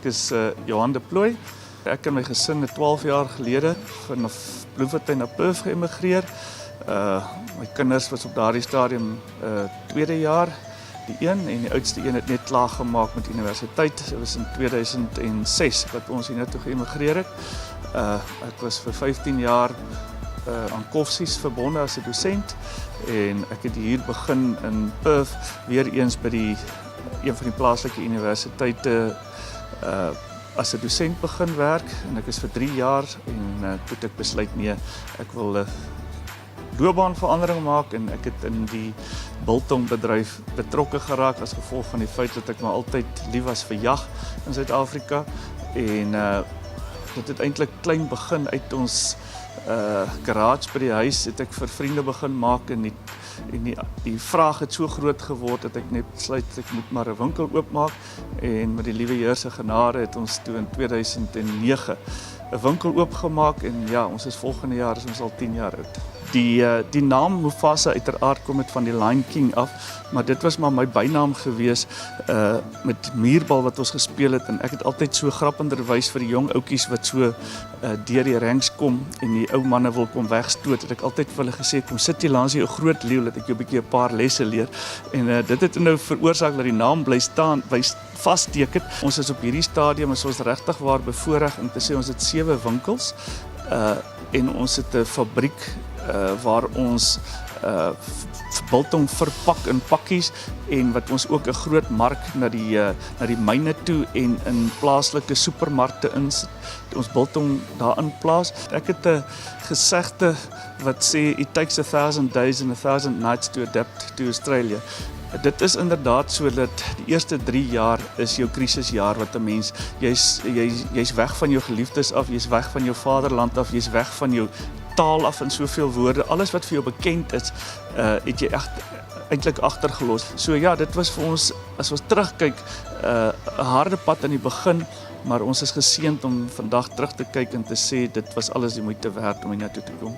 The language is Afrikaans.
Ek is Johan de Plooy. Ek en my gesin het 12 jaar gelede van Bloemfontein na Perth geëmigreer. My kinders was op daardie stadium tweede jaar, die een, en die oudste een het net klaar gemaak met universiteit. Dit was in 2006 wat ons hier naartoe geëmigreer het. Ek was vir 15 jaar aan Koffsies verbonde as 'n dosent en ek het hier begin in Perth weer eens by een van die plaaslike universiteite as 'n dosent begin werk en ek is vir 3 jaar en toe ek besluit nee, ek wil 'n loopbaanverandering maak en ek het in die biltongbedryf betrokke geraak as gevolg van die feit dat ek maar altyd lief was vir jag in Suid-Afrika en dit het eintlik klein begin uit ons garage by die huis het ek vir vriende begin maak en die vraag het so groot geword dat ek net besluit ek moet maar 'n winkel oopmaak en met die liewe Heer se genade het ons toe in 2009 'n winkel oopgemaak en ja, ons is volgende jaar is ons al 10 jaar oud. Die naam Mufasa uiteraard kom het van die Lion King af, maar dit was maar my bynaam gewees met muurbal wat ons gespeel het en ek het altyd so grappenderwys vir die jong ouetjies wat so deur die ranks kom en die ou manne wil kom wegstoot, het ek altyd vir hulle gesê kom sit jy langs jou groot leeu dat ek jou 'n bietjie 'n paar lesse leer en dit het nou veroorsaak dat die naam bly staan, vasteken. Ons is op hierdie stadium is ons regtig waar bevoorreg om te sê ons het 7 winkels en ons het 'n fabriek waar ons biltong verpak in pakkies en wat ons ook 'n groot mark na die myne toe en in plaaslike supermarkte ons biltong daarin plaas. Ek het 'n gesegde wat sê it takes 1,000 days and 1,000 nights to adapt to Australia. Dit is inderdaad so dat die eerste 3 jaar is jou krisisjaar wat 'n mens jy's weg van jou geliefdes af, jy's weg van jou vaderland af, jy's weg van jou taal af in soveel woorde. Alles wat vir jou bekend is, het jy eintlik agtergelos. So ja, dit was vir ons as ons terugkyk 'n harde pad aan die begin, maar ons is geseënd om vandag terug te kyk en te sê dit was alles die moeite werd om hier na toe te kom.